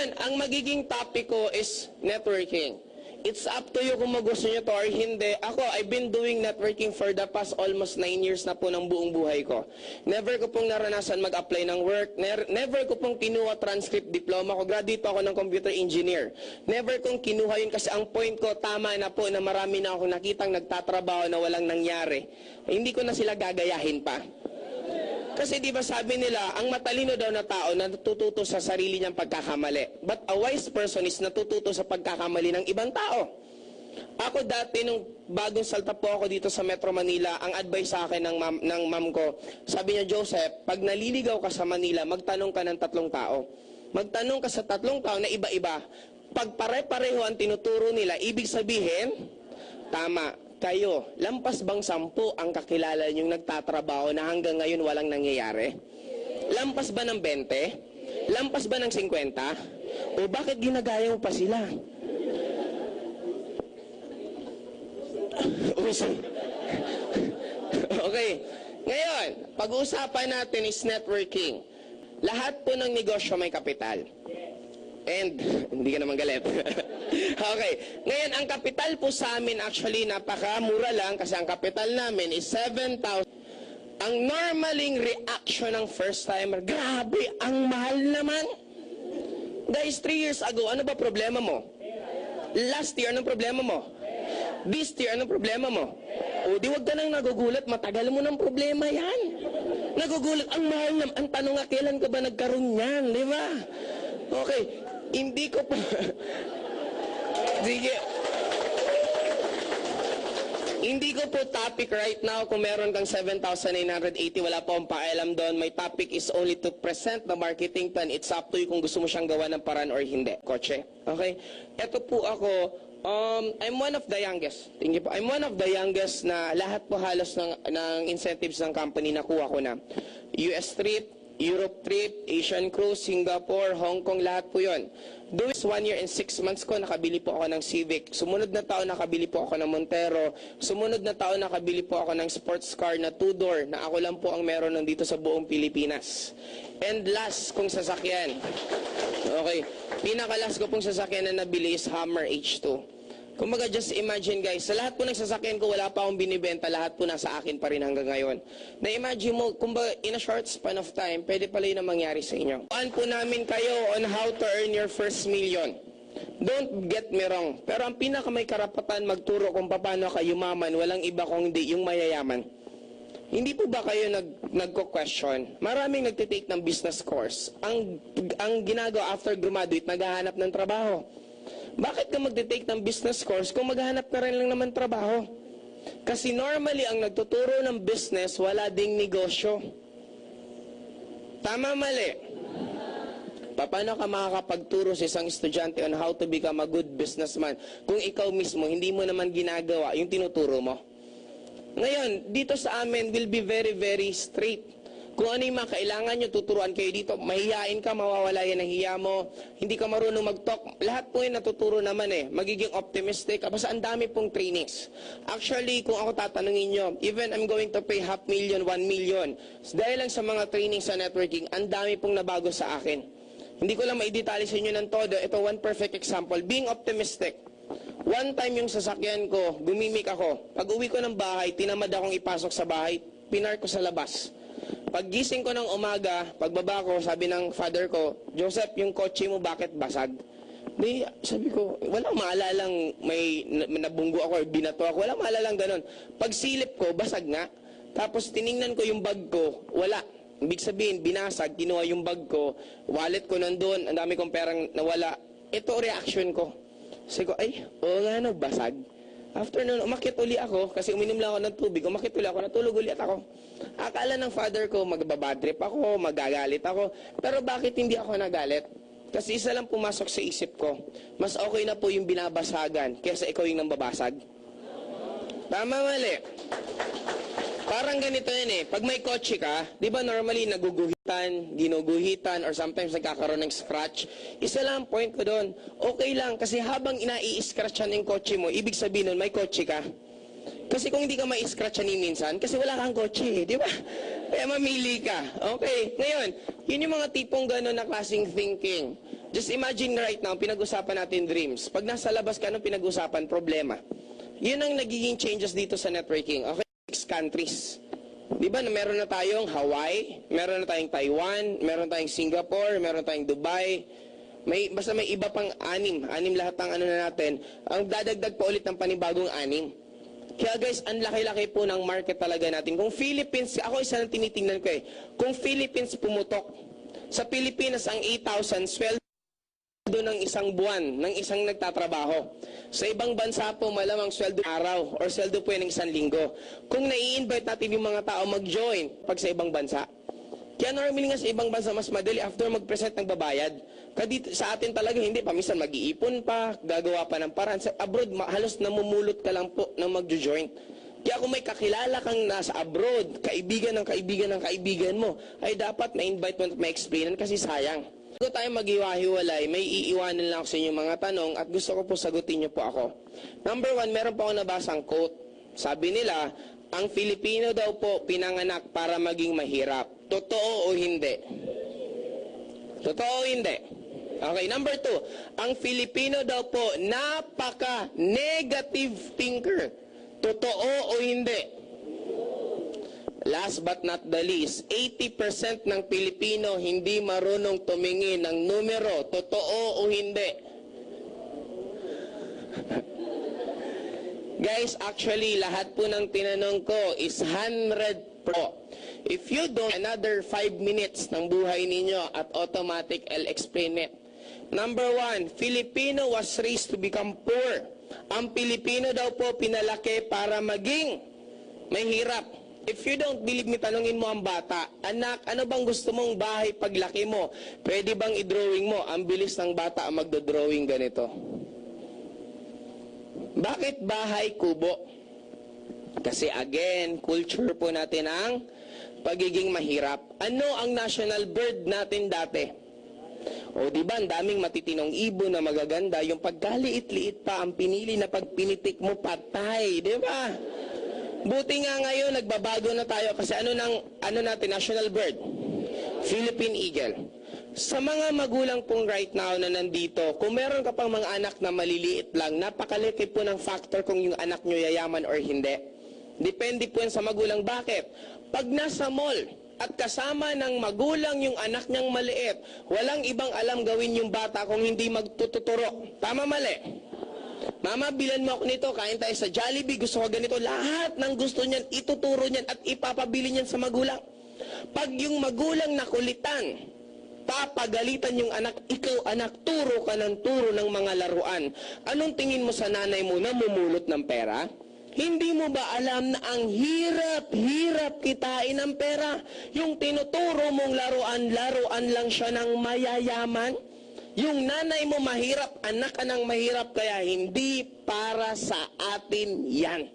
Ngayon, ang magiging topic ko is networking. It's up to you kung magusto nyo to or hindi. Ako, I've been doing networking for the past almost 9 years na po ng buong buhay ko. Never ko pong naranasan mag-apply ng work. Never ko pong kinuha transcript diploma ko. Graduate pa ako ng computer engineer. Never kong kinuha yun kasi ang point ko, tama na po na marami na akong nakitang nagtatrabaho na walang nangyari. Hindi ko na sila gagayahin pa. Kasi di ba sabi nila, ang matalino daw na tao natututo sa sarili niyang pagkakamali. But a wise person is natututo sa pagkakamali ng ibang tao. Ako dati, nung bagong salta po ako dito sa Metro Manila, ang advice sa akin ng ma'am ko, sabi niya, Joseph, pag naliligaw ka sa Manila, magtanong ka ng 3 tao. Magtanong ka sa 3 tao na iba-iba. Pag pare-pareho ang tinuturo nila, ibig sabihin, tama. Kayo, lampas bang 10 ang kakilala niyong nagtatrabaho na hanggang ngayon walang nangyayari? Lampas ba ng 20? Lampas ba ng 50? O bakit ginagaya mo pa sila? Okay. Ngayon, pag-uusapan natin is networking. Lahat po ng negosyo may kapital. And, hindi ka naman galit. Okay. Ngayon, ang kapital po sa amin, actually, napakamura lang kasi ang kapital namin is 7,000. Ang normaling reaction ng first timer, grabe, ang mahal naman. Guys, 3 years ago, ano ba problema mo? Last year, anong problema mo? This year, anong problema mo? O, di wag ka nang nagugulat, matagal mo ng problema yan. Nagugulat, ang mahal naman. Ang tanong nga, kailan ka ba nagkaroon yan, di ba? Okay. Hindi ko pa... Sige. Hindi ko po topic right now kung meron kang 7,980, wala po akong pakialam doon. My topic is only to present the marketing plan. It's up to you kung gusto mo siyang gawa ng paraan or hindi. Kotse. Okay? Ito po ako, I'm one of the youngest. Tingin po. I'm one of the youngest na lahat po halos ng incentives ng company nakuha ko na. US trip, Europe trip, Asian cruise, Singapore, Hong Kong, lahat po yun. Doon 1 year and 6 months ko, nakabili po ako ng Civic. Sumunod na taon, nakabili po ako ng Montero. Sumunod na taon, nakabili po ako ng sports car na 2-door na ako lang po ang meron nandito sa buong Pilipinas. And last kong sasakyan. Okay. Pinakalas ko pong sasakyan na nabili is Hummer H2. Kumbaga, just imagine guys, sa lahat po ng sasakyan ko, wala pa akong binibenta, lahat po nasa akin pa rin hanggang ngayon. Na-imagine mo, kumbaga, in a short span of time, pwede pala yun ang mangyari sa inyo. Turuan po namin kayo on how to earn your first million. Don't get me wrong, pero ang pinaka may karapatan magturo kung paano ka yumaman, walang iba kung hindi yung mayayaman. Hindi po ba kayo nagko-question? Maraming nagtitake ng business course. Ang ginagawa after graduate, naghahanap ng trabaho. Bakit ka magte-take ng business course kung maghanap ka rin lang naman trabaho? Kasi normally, ang nagtuturo ng business, wala ding negosyo. Tama, mali? Paano ka makakapagturo sa isang estudyante on how to become a good businessman kung ikaw mismo, hindi mo naman ginagawa yung tinuturo mo? Ngayon, dito sa amin, will be very, very straight. Kung ano yung mga kailangan nyo, tuturuan kayo dito. Mahihain ka, mawawala yan ang hiya mo. Hindi ka marunong mag-talk. Lahat po yung natuturo naman eh. Magiging optimistic. Basta ang dami pong trainings. Actually, kung ako tatanungin nyo, even I'm going to pay 500,000, 1 million. Dahil lang sa mga trainings sa networking, ang dami pong nabago sa akin. Hindi ko lang maidetalye sa inyo ng todo. Ito, one perfect example. Being optimistic. One time yung sasakyan ko, gumimik ako. Pag uwi ko ng bahay, tinamad akong ipasok sa bahay, pinark ko sa labas. Paggising ko ng umaga, pagbaba ko, sabi ng father ko, Joseph, yung kotse mo bakit basag? Di, sabi ko, walang maalalang may nabunggo ako or binato ako, walang maalalang ganun. Pagsilip ko, basag nga. Tapos tiningnan ko yung bag ko, wala. Ibig sabihin, binasag, kinuha yung bag ko, wallet ko nandun, ang dami kong perang nawala. Ito reaction ko. Sabi ko, ay, oo nga, nagbasag. After nun, umakit uli ako, kasi uminom lang ako ng tubig, umakit uli ako, natulog ulit ako. Akala ng father ko, magbabadrip ako, magagalit ako. Pero bakit hindi ako nagalit? Kasi isa lang pumasok sa isip ko, mas okay na po yung binabasagan, kaysa ikaw yung nambabasag. Tama, mali? Parang ganito yan eh. Pag may kotse ka, di ba normally naguguhitan, ginuguhitan, or sometimes nagkakaroon ng scratch? Isa lang point ko doon. Okay lang, kasi habang inai-scratchan yung kotse mo, ibig sabihin nun, may kotse ka. Kasi kung hindi ka ma-scratch ni minsan, kasi wala kang kotse, di ba? Kaya mamili ka. Okay, ngayon, yun yung mga tipong gano'n na klaseng thinking. Just imagine right now, pinag-usapan natin dreams. Pag nasa labas ka, anong pinag-usapan? Problema. Yun ang nagiging changes dito sa networking. Okay, 6 countries. Di ba, meron na tayong Hawaii, meron na tayong Taiwan, meron tayong Singapore, meron tayong Dubai, basta may iba pang 6 lahat ng ano na natin, ang dadagdag pa ulit ng panibagong 6. Kaya guys, ang laki-laki po ng market talaga natin. Kung Philippines, ako isa nang tinitingnan ko kung Philippines pumutok, sa Pilipinas ang 8,000 sweldo ng isang buwan, ng isang nagtatrabaho. Sa ibang bansa po, malamang sweldo araw, or sweldo po yan ng isang linggo. Kung nai-invite natin yung mga tao mag-join pag sa ibang bansa, kaya normally nga sa ibang bansa, mas madali after mag-present ng babayad. Dito, sa atin talaga, hindi pa. Minsan mag-iipon pa, gagawa pa ng paraan. Sa abroad, halos namumulot ka lang po ng mag-join. Kaya kung may kakilala kang nasa abroad, kaibigan ng kaibigan ng kaibigan mo, ay dapat ma-invite mo at ma-explainan kasi sayang. Bago tayo mag-iwahiwalay, may iiwanan lang ako sa inyong mga tanong at gusto ko po sagutin niyo po ako. Number 1, meron po ako nabasang quote. Sabi nila, ang Filipino daw po pinanganak para maging mahirap. Totoo o hindi? Totoo o hindi? Okay, number 2, ang Filipino daw po napaka-negative thinker. Totoo o hindi? Last but not the least, 80% ng Pilipino hindi marunong tumingin ng numero. Totoo o hindi? Guys, actually, lahat po ng tinanong ko is 100%. If you don't, another 5 minutes ng buhay ninyo at automatic, I'll explain it. Number 1, Filipino was raised to become poor. Ang Pilipino daw po pinalaki para maging mahirap. If you don't believe me, tanungin mo ang bata, anak, ano bang gusto mong bahay paglaki mo? Pwede bang i-drawing mo? Ang bilis ng bata ang magdo-drawing ganito. Bakit bahay kubo? Kasi again, culture po natin ang pagiging mahirap. Ano ang national bird natin dati? O diba, ang daming matitinong ibon na magaganda, yung pagkaliit-liit pa ang pinili na pagpinitik mo, patay, diba? Buti nga ngayon, nagbabago na tayo kasi ano natin, national bird? Philippine eagle. Sa mga magulang pong right now na nandito, kung meron ka pang mga anak na maliliit lang, napakalaki po ng factor kung yung anak nyo yayaman or hindi. Depende po yan sa magulang. Bakit? Pag nasa mall, at kasama ng magulang yung anak niyang maliit, walang ibang alam gawin yung bata kung hindi magtututuro. Tama, mali? Mama, bilan mo ako nito, kain tayo sa Jollibee, gusto ko ganito. Lahat ng gusto niyan, ituturo niyan at ipapabili niyan sa magulang. Pag yung magulang nakulitan, papagalitan yung anak, ikaw anak, turo ka ng turo ng mga laruan. Anong tingin mo sa nanay mo na mumulot ng pera? Hindi mo ba alam na ang hirap kitain ng pera? Yung tinuturo mong laruan lang siya ng mayayaman? Yung nanay mo mahirap, anak ka ng mahirap, kaya hindi para sa atin yan.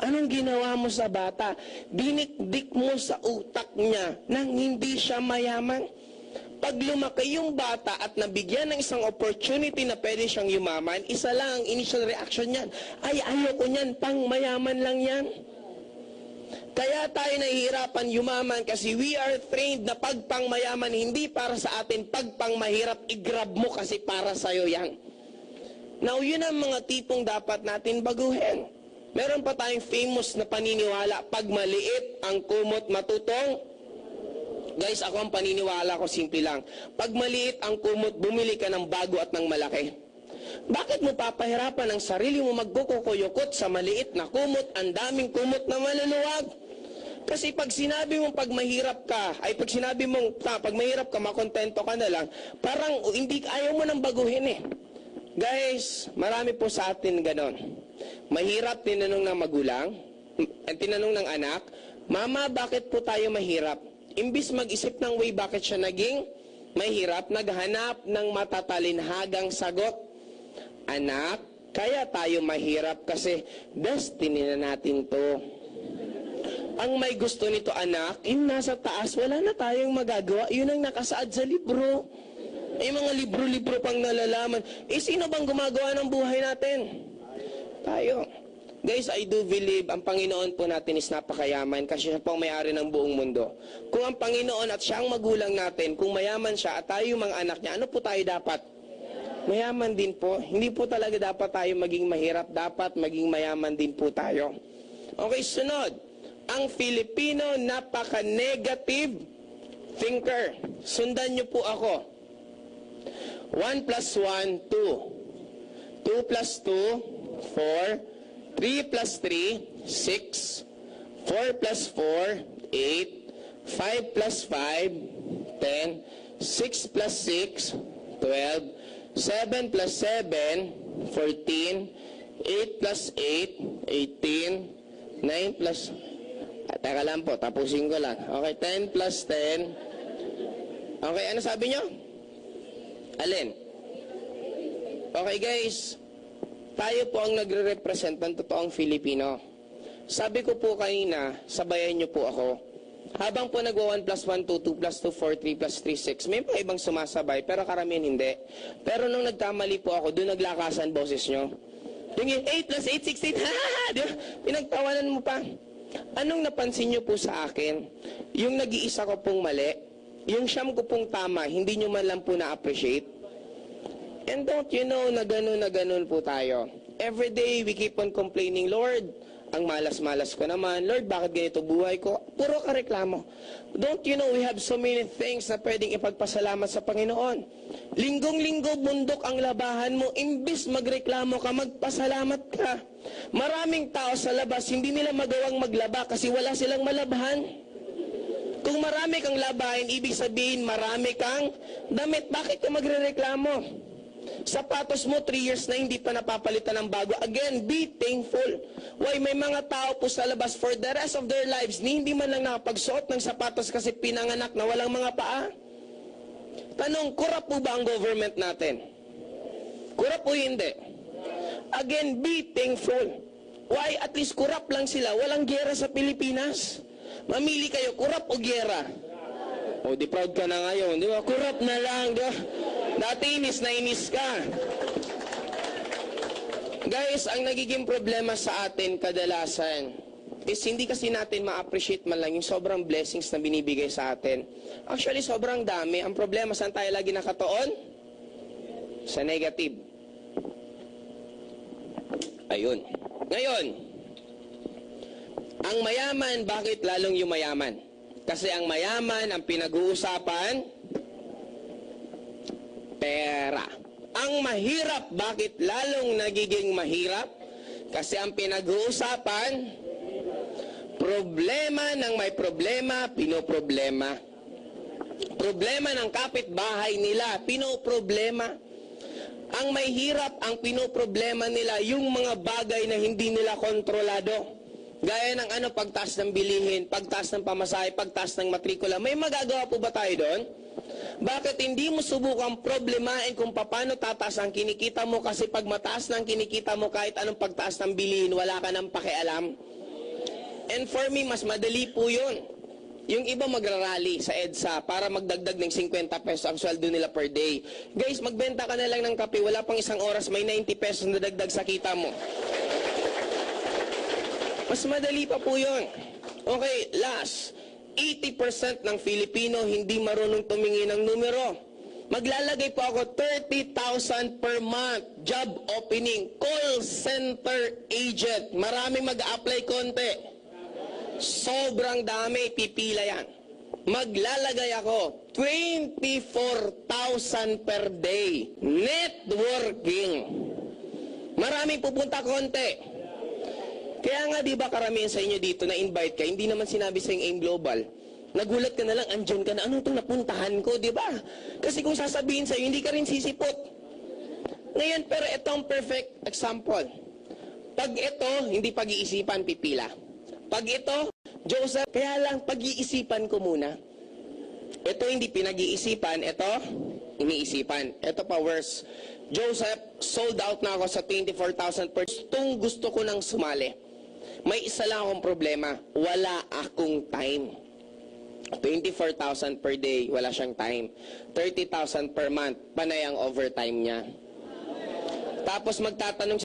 Anong ginawa mo sa bata? Dinikdik mo sa utak niya nang hindi siya mayaman. Pag lumaki yung bata at nabigyan ng isang opportunity na pwede siyang yumaman, isa lang ang initial reaction niyan. Ay, ayoko niyan, pang mayaman lang yan. Kaya tayo nahihirapan yumaman kasi we are trained na pag pang mayaman, hindi para sa atin, pag pang mahirap, i-grab mo kasi para sa'yo yan. Now, yun ang mga tipong dapat natin baguhin. Meron pa tayong famous na paniniwala, pag maliit ang kumot matutong. Guys, ako ang paniniwala ko, simple lang. Pag maliit ang kumot, bumili ka ng bago at ng malaki. Bakit mo papahirapan ang sarili mo magkukuyukot sa maliit na kumot, ang daming kumot na maluluwag? Kasi pag sinabi mong pag mahirap ka, ay pag sinabi mong pag mahirap ka, makontento ka na lang, parang hindi, ayaw mo nang baguhin eh. Guys, marami po sa atin ganon. Mahirap, tinanong ng magulang, tinanong ng anak, Mama, bakit po tayo mahirap? Imbis mag-isip ng way bakit siya naging mahirap, naghanap ng matatalinhagang sagot. Anak, kaya tayo mahirap kasi destiny na natin to. Ang may gusto nito, anak, yung nasa taas, wala na tayong magagawa. Yun ang nakasaad sa libro. Mga libro-libro pang nalalaman. Sino bang gumagawa ng buhay natin? Tayo. Guys, I do believe ang Panginoon po natin is napakayaman kasi siya po ang may-ari ng buong mundo. Kung ang Panginoon at siya ang magulang natin, kung mayaman siya at tayo mga anak niya, ano po tayo dapat? Mayaman din po. Hindi po talaga dapat tayo maging mahirap. Dapat maging mayaman din po tayo. Okay, sunod. Ang Filipino, napaka-negative thinker. Sundan niyo po ako. 1 plus 1, 2. 2 plus 2, 4. 3 plus 3, 6. 4 plus 4, 8. 5 plus 5, 10. 6 plus 6, 12. 7 plus 7, 14. 8 plus 8, 18. 9 plus... Teka lang po, tapusin ko lang. Okay, 10 plus 10. Okay, ano sabi nyo? Alin? Okay guys, tayo po ang nagre-represent ng totoong Filipino. Sabi ko po kanina, sabayan nyo po ako. Habang po nagwa 1 plus 1, 2, 2 plus 2, 4, 3 plus 3, 6, may pa ibang sumasabay, pero karamihan hindi. Pero nung nagkamali po ako, doon naglakasan boses nyo. Yung 8 plus 8, 16, ha ha ha, di ba? Pinagtawanan mo pa. Anong napansin nyo po sa akin? Yung nag-iisa ko pong mali, yung siyam ko pong tama, hindi nyo man lang po na-appreciate. And don't you know na ganun po tayo. Every day we keep on complaining, Lord, ang malas-malas ko naman. Lord, bakit ganito buhay ko? Puro ka reklamo. Don't you know we have so many things na pwedeng ipagpasalamat sa Panginoon. Linggong-linggo bundok ang labahan mo. Imbis magreklamo ka, magpasalamat ka. Maraming tao sa labas, hindi nila magawang maglaba kasi wala silang malabahan. Kung marami kang labahin, ibig sabihin marami kang damit. Bakit ka magrereklamo? Sapatos mo 3 years na hindi pa napapalitan ng bago. Again, be thankful. Why, may mga tao po sa labas for the rest of their lives ni hindi man lang nakapagsuot ng sapatos kasi pinanganak na walang mga paa. Tanong, kurap po ba ang government natin? Kurap po hindi. Again, be thankful. Why, at least kurap lang sila. Walang gera sa Pilipinas. Mamili kayo, kurap o gera? O, di proud ka na ngayon. Di ba? Kurap na lang. Di ba? Dati inis na inis ka. Guys, ang nagiging problema sa atin kadalasan is hindi kasi natin ma-appreciate man lang yung sobrang blessings na binibigay sa atin. Actually, sobrang dami. Ang problema, saan tayo lagi nakatoon? Sa negative. Ayun. Ngayon, ang mayaman, bakit lalong yung mayaman? Kasi ang mayaman, ang pinag-uusapan, pera. Ang mahirap, bakit lalong nagiging mahirap? Kasi ang pinag-uusapan, problema ng may problema, pinoproblema. Problema ng kapitbahay nila, pinoproblema. Ang may hirap, ang pinoproblema nila, yung mga bagay na hindi nila kontrolado. Gaya ng pagtaas ng bilihin, pagtaas ng pamasahe, pagtaas ng matrikula. May magagawa po ba tayo doon? Bakit hindi mo subukang problemahin kung paano tataas ang kinikita mo? Kasi pag mataas ng kinikita mo, kahit anong pagtaas ng bilihin, wala ka nang pakialam. And for me, mas madali po yun. Yung iba magrarally sa EDSA para magdagdag ng 50 pesos ang sweldo nila per day. Guys, magbenta ka na lang ng kape, wala pang isang oras, may 90 pesos na dagdag sa kita mo. Mas madali pa po yun. Okay, last. 80% ng Filipino hindi marunong tumingin ng numero. Maglalagay po ako 30,000 per month. Job opening. Call center agent. Maraming mag-apply konti. Sobrang dami. Pipila yan. Maglalagay ako 24,000 per day. Networking. Maraming pupunta konti. Kaya nga, di ba karamihan sa inyo dito na invite ka, hindi naman sinabi sa AIM Global. Nagulat ka na lang, andyan ka na, ano itong napuntahan ko, di ba? Kasi kung sasabihin sa'yo, hindi ka rin sisipot. Ngayon, pero ito ang perfect example. Pag ito, hindi pag-iisipan, pipila. Pag ito, Joseph, kaya lang pag-iisipan ko muna. Ito hindi pinag-iisipan, ito iniisipan. Ito pa worse. Joseph, sold out na ako sa 24,000 per gusto ko nang sumali. May isa lang akong problema, wala akong time. 24,000 per day, wala siyang time. 30,000 per month, panay ang overtime niya. Tapos magtatanong